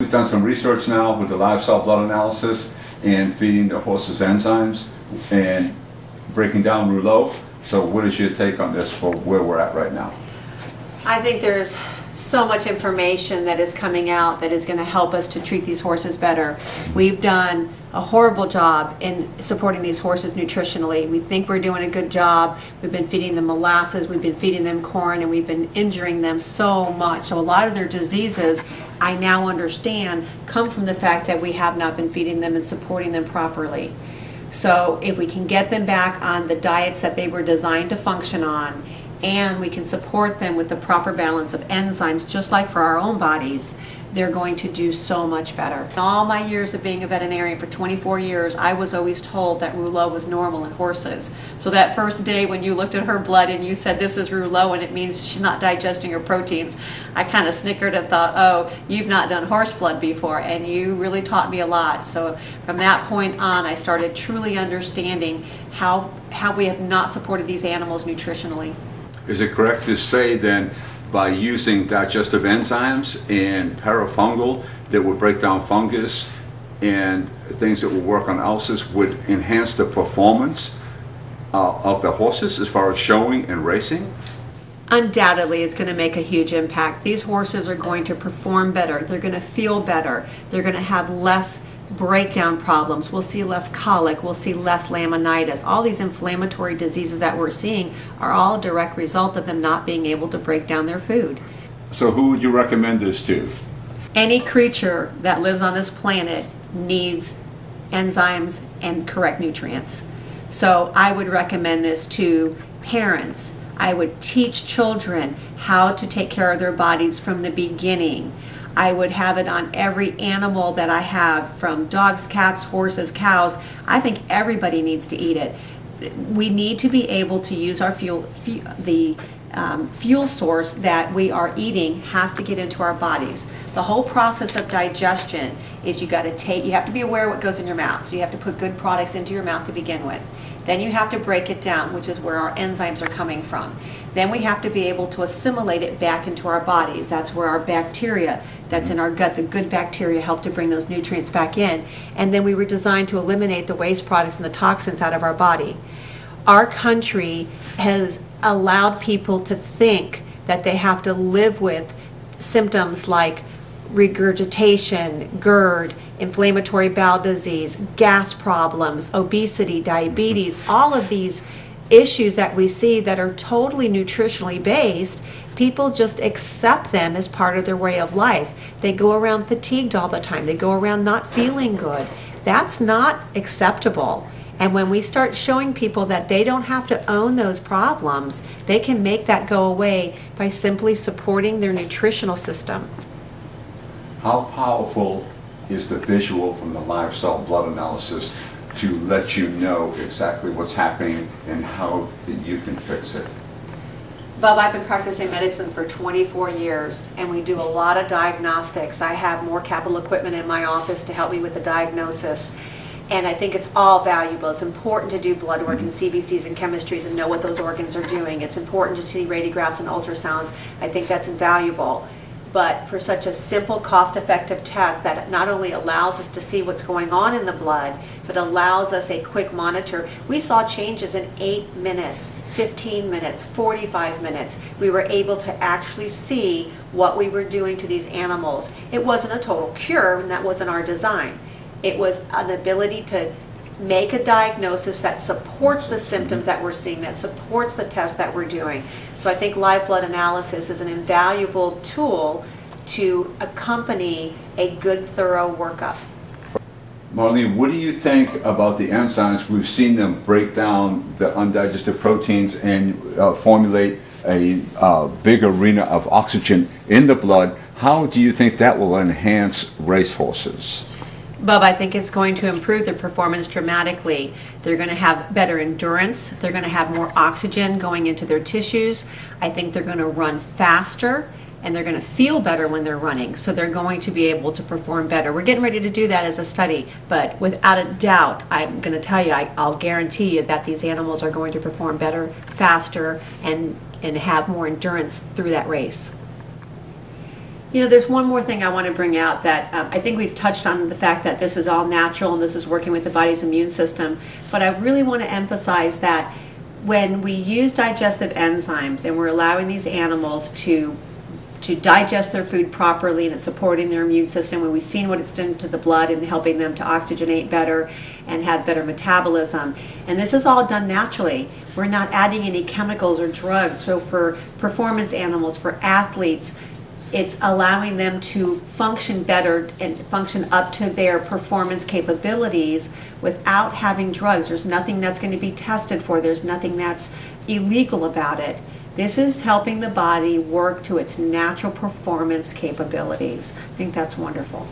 We've done some research now with the live cell blood analysis and feeding the horses enzymes and breaking down rouleau. So what is your take on this for where we're at right now? I think there's so much information that is coming out that is going to help us to treat these horses better. We've done a horrible job in supporting these horses nutritionally. We think we're doing a good job. We've been feeding them molasses, we've been feeding them corn, and we've been injuring them so much. So a lot of their diseases, I now understand, come from the fact that we have not been feeding them and supporting them properly. So if we can get them back on the diets that they were designed to function on, and we can support them with the proper balance of enzymes, just like for our own bodies, they're going to do so much better. In all my years of being a veterinarian, for 24 years, I was always told that rouleau was normal in horses. So that first day when you looked at her blood and you said this is rouleau and it means she's not digesting her proteins, I kind of snickered and thought, oh, you've not done horse blood before, and you really taught me a lot. So from that point on, I started truly understanding how we have not supported these animals nutritionally. Is it correct to say then by using digestive enzymes and parafungal that would break down fungus and things that would work on ulcers would enhance the performance of the horses as far as showing and racing? Undoubtedly, it's going to make a huge impact. These horses are going to perform better. They're going to feel better. They're going to have less breakdown problems. We'll see less colic. We'll see less laminitis. All these inflammatory diseases that we're seeing are all a direct result of them not being able to break down their food. So who would you recommend this to? Any creature that lives on this planet needs enzymes and correct nutrients. So I would recommend this to parents. I would teach children how to take care of their bodies from the beginning. I would have it on every animal that I have, from dogs, cats, horses, cows. I think everybody needs to eat it. We need to be able to use our fuel source that we are eating has to get into our bodies. The whole process of digestion is you have to be aware of what goes in your mouth. So you have to put good products into your mouth to begin with. Then you have to break it down, which is where our enzymes are coming from. Then we have to be able to assimilate it back into our bodies. That's where our bacteria that's in our gut, the good bacteria, help to bring those nutrients back in. And then we were designed to eliminate the waste products and the toxins out of our body. Our country has allowed people to think that they have to live with symptoms like regurgitation, GERD, inflammatory bowel disease, gas problems, obesity, diabetes, all of these issues that we see that are totally nutritionally based. People just accept them as part of their way of life. They go around fatigued all the time. They go around not feeling good. That's not acceptable. And when we start showing people that they don't have to own those problems, they can make that go away by simply supporting their nutritional system. How powerful is the visual from the live cell blood analysis to let you know exactly what's happening and how you can fix it? Bub, I've been practicing medicine for 24 years, and we do a lot of diagnostics. I have more capital equipment in my office to help me with the diagnosis, and I think it's all valuable. It's important to do blood work and CBCs and chemistries and know what those organs are doing. It's important to see radiographs and ultrasounds. I think that's invaluable. But for such a simple, cost-effective test that not only allows us to see what's going on in the blood, but allows us a quick monitor. We saw changes in 8 minutes, 15 minutes, 45 minutes. We were able to actually see what we were doing to these animals. It wasn't a total cure, and that wasn't our design. It was an ability to make a diagnosis that supports the symptoms that we're seeing, that supports the test that we're doing. So I think live blood analysis is an invaluable tool to accompany a good, thorough workup. Marlene, what do you think about the enzymes? We've seen them break down the undigested proteins and formulate a big arena of oxygen in the blood. How do you think that will enhance racehorses? Bub, I think it's going to improve their performance dramatically. They're going to have better endurance. They're going to have more oxygen going into their tissues. I think they're going to run faster, and they're going to feel better when they're running. So they're going to be able to perform better. We're getting ready to do that as a study, but without a doubt, I'm going to tell you, I'll guarantee you that these animals are going to perform better, faster, and have more endurance through that race. You know, there's one more thing I want to bring out that I think we've touched on, the fact that this is all natural and this is working with the body's immune system, but I really want to emphasize that when we use digestive enzymes and we're allowing these animals to digest their food properly and it's supporting their immune system, when we've seen what it's done to the blood and helping them to oxygenate better and have better metabolism, and this is all done naturally. We're not adding any chemicals or drugs. So for performance animals, for athletes, it's allowing them to function better and function up to their performance capabilities without having drugs. There's nothing that's going to be tested for. There's nothing that's illegal about it. This is helping the body work to its natural performance capabilities. I think that's wonderful.